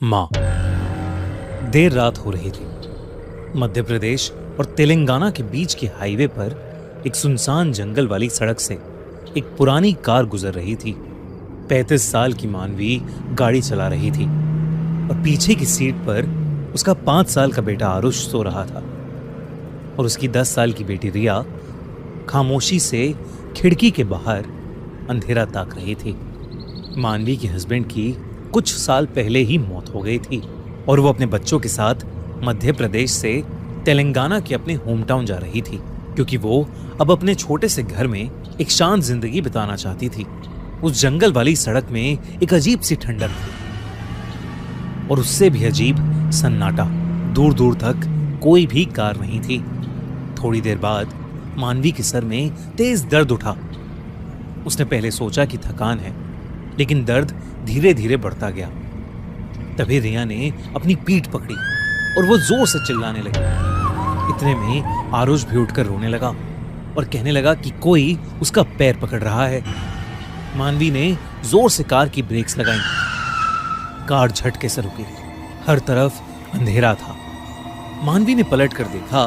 माँ। देर रात हो रही थी। मध्य प्रदेश और तेलंगाना के बीच के हाईवे पर एक सुनसान जंगल वाली सड़क से एक पुरानी कार गुजर रही थी। 35 साल की मानवी गाड़ी चला रही थी और पीछे की सीट पर उसका 5 साल का बेटा आरुष सो रहा था और उसकी 10 साल की बेटी रिया खामोशी से खिड़की के बाहर अंधेरा ताक रही थी। मानवी के हस्बैंड की कुछ साल पहले ही मौत हो गई थी और वो अपने बच्चों के साथ मध्य प्रदेश से तेलंगाना के अपने होम टाउन जा रही थी, क्योंकि वो अब अपने छोटे से घर में एक शांत जिंदगी बिताना चाहती थी। उस जंगल वाली सड़क में एक अजीब सी ठंडक थी और उससे भी अजीब सन्नाटा। दूर दूर तक कोई भी कार नहीं थी। थोड़ी देर बाद मानवी के सर में तेज दर्द उठा। उसने पहले सोचा कि थकान है, लेकिन दर्द धीरे धीरे बढ़ता गया। तभी रिया ने अपनी पीठ पकड़ी और वो जोर से चिल्लाने लगी। इतने में आरुष भी उठकर रोने लगा और कहने लगा कि कोई उसका पैर पकड़ रहा है। मानवी ने जोर से कार की ब्रेक्स लगाई। कार झटके से रुकी। हर तरफ अंधेरा था। मानवी ने पलट कर देखा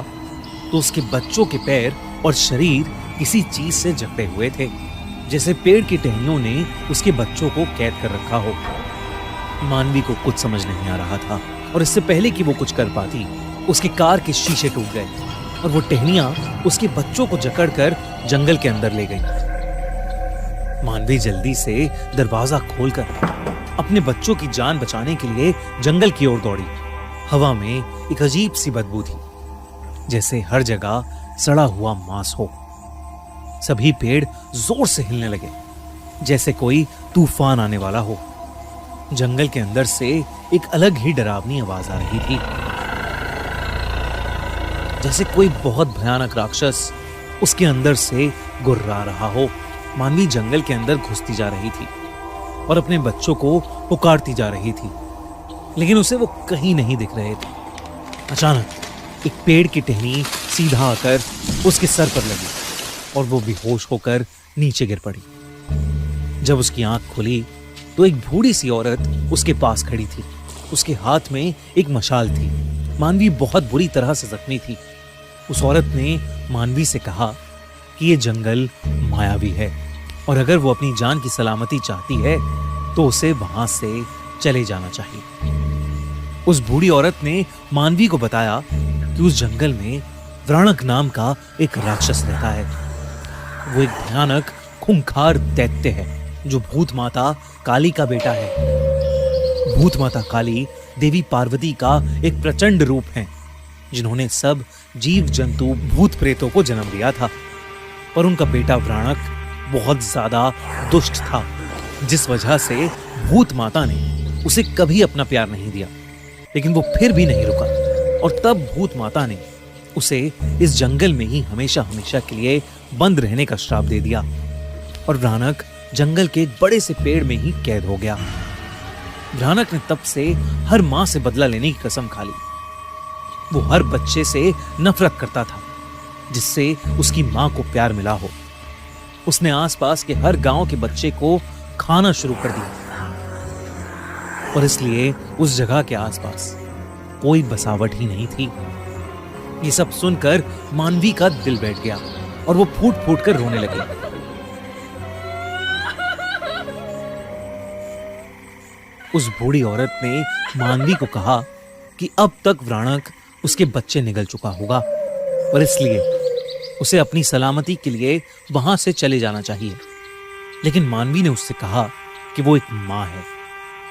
तो उसके बच्चों के पैर और शरीर किसी चीज से जकड़े हुए थे, जैसे पेड़ की टहनियों ने उसके बच्चों को कैद कर रखा हो। मानवी को कुछ समझ नहीं आ रहा था और इससे पहले कि वो कुछ कर पाती, उसकी कार के शीशे टूट गए और वो टहनियां उसके बच्चों को जकड़कर जंगल के अंदर ले गईं। मानवी जल्दी से दरवाजा खोलकर अपने बच्चों की जान बचाने के लिए जंगल की ओर दौड़ी। हवा में एक अजीब सी बदबू थी, जैसे हर जगह सड़ा हुआ मांस हो। सभी पेड़ जोर से हिलने लगे, जैसे कोई तूफान आने वाला हो। जंगल के अंदर से एक अलग ही डरावनी आवाज आ रही थी, जैसे कोई बहुत भयानक राक्षस उसके अंदर से गुर्रा रहा हो। मानवी जंगल के अंदर घुसती जा रही थी और अपने बच्चों को पुकारती जा रही थी, लेकिन उसे वो कहीं नहीं दिख रहे थे। अचानक एक पेड़ की टहनी सीधा आकर उसके सर पर लगी और वो बेहोश होकर नीचे गिर पड़ी। जब उसकी आंख खुली तो एक बूढ़ी सी औरत उसके पास खड़ी थी। उसके हाथ में एक मशाल थी। मानवी बहुत बुरी तरह से जख्मी थी। उस औरत ने मानवी से कहा कि ये जंगल मायावी है और अगर वो अपनी जान की सलामती चाहती है तो उसे वहां से चले जाना चाहिए। उस बूढ़ी औरत ने मानवी को बताया कि उस जंगल में व्राणक नाम का एक राक्षस रहता है। वो एक भयानक खूंखार दैत्य है जो भूत माता काली का बेटा है। भूत माता काली देवी पार्वती का एक प्रचंड रूप है, जिन्होंने सब जीव जंतु भूत प्रेतों को जन्म दिया था। पर उनका बेटा व्राणक बहुत ज्यादा दुष्ट था, जिस वजह से भूत माता ने उसे कभी अपना प्यार नहीं दिया। लेकिन वो फिर भी नहीं रुका और तब भूत माता ने उसे इस जंगल में ही हमेशा हमेशा के लिए बंद रहने का श्राप दे दिया और व्राणक जंगल के एक बड़े से पेड़ में ही कैद हो गया। व्राणक ने तब से हर मां से बदला लेने की कसम खा ली। वो हर बच्चे से नफरत करता था जिससे उसकी मां को प्यार मिला हो। उसने आसपास के हर गांव के बच्चे को खाना शुरू कर दिया और इसलिए उस जगह के आसपास कोई बसावट ही नहीं थी। ये सब सुनकर मानवी का दिल बैठ गया और वो फूट फूट कर रोने लगी। उस बूढ़ी औरत ने मानवी को कहा कि अब तक व्राणक उसके बच्चे निगल चुका होगा और इसलिए उसे अपनी सलामती के लिए वहां से चले जाना चाहिए। लेकिन मानवी ने उससे कहा कि वो एक मां है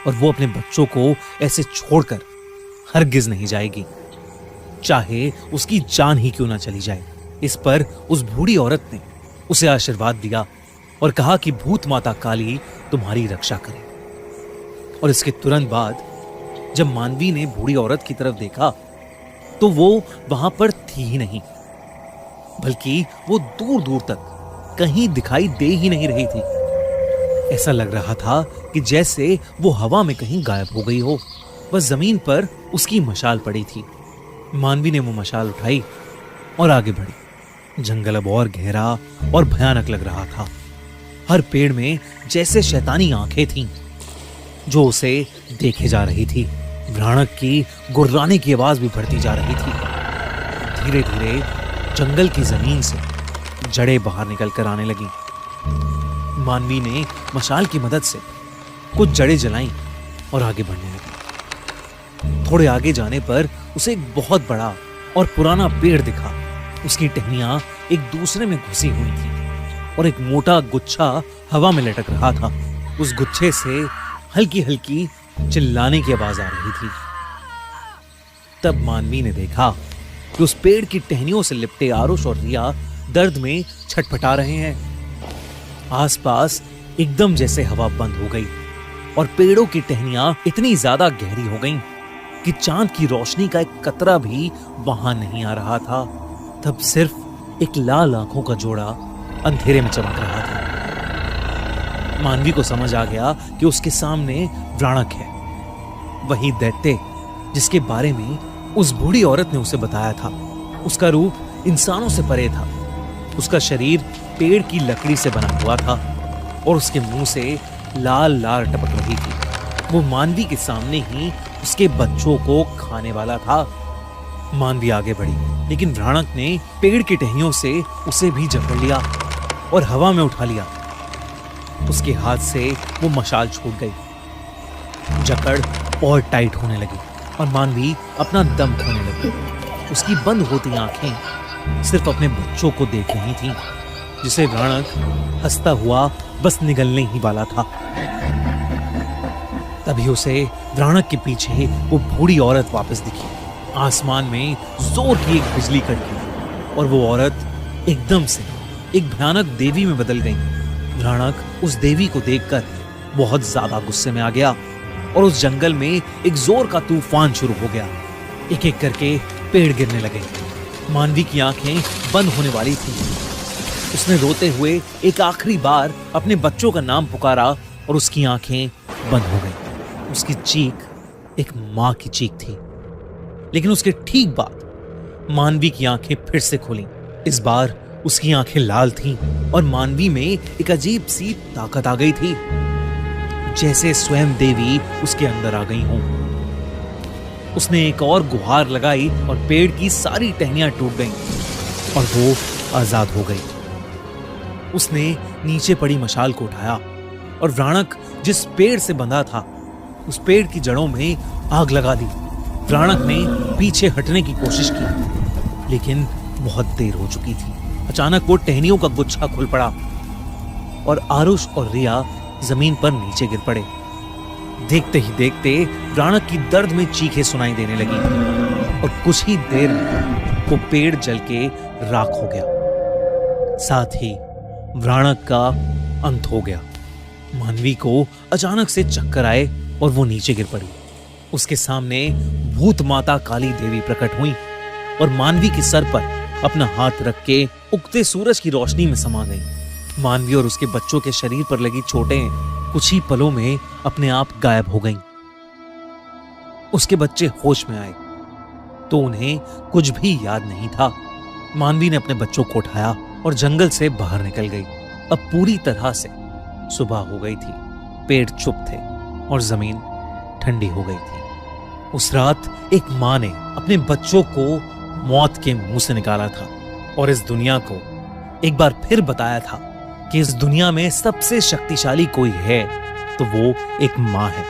और वो अपने बच्चों को ऐसे छोड़कर हरगिज नहीं जाएगी, चाहे उसकी जान ही क्यों ना चली जाए। इस पर उस बूढ़ी औरत ने उसे आशीर्वाद दिया और कहा कि भूत माता काली तुम्हारी रक्षा करे। और इसके तुरंत बाद जब मानवी ने बूढ़ी औरत की तरफ देखा तो वो वहां पर थी ही नहीं, बल्कि वो दूर दूर तक कहीं दिखाई दे ही नहीं रही थी। ऐसा लग रहा था कि जैसे वो हवा में कहीं गायब हो गई हो। बस जमीन पर उसकी मशाल पड़ी थी। मानवी ने वो मशाल उठाई और आगे बढ़ी। जंगल अब और गहरा और भयानक लग रहा था। हर पेड़ में जैसे शैतानी आंखें थीं जो उसे देखे जा रही थी। भ्राणक की गुर्राने की आवाज भी बढ़ती जा रही थी। धीरे धीरे जंगल की जमीन से जड़ें बाहर निकल कर आने लगी। मानवी ने मशाल की मदद से कुछ जड़ें जलाईं और आगे बढ़ने लगी। थोड़े आगे जाने पर उसे एक बहुत बड़ा और पुराना पेड़ दिखा। उसकी टहनियां एक दूसरे में घुसी हुई थी और एक मोटा गुच्छा हवा में लटक रहा था। उस गुच्छे से हल्की हल्की चिल्लाने की आवाज आ रही थी। तब मानवी ने देखा कि उस पेड़ की टहनियों से लिपटे आरुष और रिया दर्द में छटपटा रहे हैं। आसपास एकदम जैसे हवा बंद हो गई और पेड़ों की टहनियां इतनी ज्यादा गहरी हो गईं कि चांद की रोशनी का एक कतरा भी वहां नहीं आ रहा था। तब सिर्फ एक लाल आंखों का जोड़ा अंधेरे में चमक रहा था। मानवी को समझ आ गया कि उसके सामने भ्राणक है, वही दैत्य जिसके बारे में उस बूढ़ी औरत ने उसे बताया था। उसका रूप इंसानों से परे था। उसका शरीर पेड़ की लकड़ी से बना हुआ था और उसके मुंह से लाल लार टपक रही थी। वो मानवी के सामने ही उसके बच्चों को खाने वाला था। मानवी आगे बढ़ी, लेकिन भ्राणक ने पेड़ की टहनियों से उसे भी जकड़ लिया और हवा में उठा लिया। उसके हाथ से वो मशाल छूट गई। जकड़ और टाइट होने लगी और मानवी अपना दम खोने लगी। उसकी बंद होती आंखें सिर्फ अपने बच्चों को देख रही थीं, जिसे भ्राणक हंसता हुआ बस निगलने ही वाला था। तभी उसे भ्राणक के पीछे वो बूढ़ी औरत वापस दिखी। आसमान में जोर की एक बिजली कड़की और वो औरत एकदम से एक भयानक देवी में बदल गई। भ्राणक उस देवी को देखकर बहुत ज्यादा गुस्से में आ गया और उस जंगल में एक जोर का तूफान शुरू हो गया। एक एक करके पेड़ गिरने लगे। मानवी की आंखें बंद होने वाली थी। उसने रोते हुए एक आखिरी बार अपने बच्चों का नाम पुकारा और उसकी आंखें बंद हो गईं। उसकी चीख एक मां की चीख थी। लेकिन उसके ठीक बाद मानवी की आंखें फिर से खुली। इस बार उसकी आंखें लाल थीं और मानवी में एक अजीब सी ताकत आ गई थी, जैसे स्वयं देवी उसके अंदर आ गई हों। उसने एक और गुहार लगाई और पेड़ की सारी टहनियां टूट गईं और वो आजाद हो गई। उसने नीचे पड़ी मशाल को उठाया और भ्राणक जिस पेड़ से बंधा था उस पेड़ की जड़ों में आग लगा दी। भ्राणक ने पीछे हटने की कोशिश की, लेकिन बहुत देर हो चुकी थी। अचानक वो टहनियों का गुच्छा खुल पड़ा और आरुष और रिया जमीन पर नीचे गिर पड़े। देखते ही देखते भ्राणक की दर्द में चीखें सुनाई देने लगी और कुछ ही देर में वो पेड़ जल के राख हो गया। साथ ही भ्राणक का अंत हो गया। मानवी को अचानक से चक्कर आए और वो नीचे गिर पड़ी। उसके सामने भूत माता काली देवी प्रकट हुई और मानवी के सर पर अपना हाथ रख के उगते सूरज की रोशनी में समा गई। मानवी और उसके बच्चों के शरीर पर लगी चोटें कुछ ही पलों में अपने आप गायब हो गईं। उसके बच्चे होश में आए तो उन्हें कुछ भी याद नहीं था। मानवी ने अपने बच्चों को उठाया और जंगल से बाहर निकल गई। अब पूरी तरह से सुबह हो गई थी। पेड़ चुप थे और जमीन ठंडी हो गई थी। उस रात एक मां ने अपने बच्चों को मौत के मुंह से निकाला था और इस दुनिया को एक बार फिर बताया था कि इस दुनिया में सबसे शक्तिशाली कोई है तो वो एक मां है।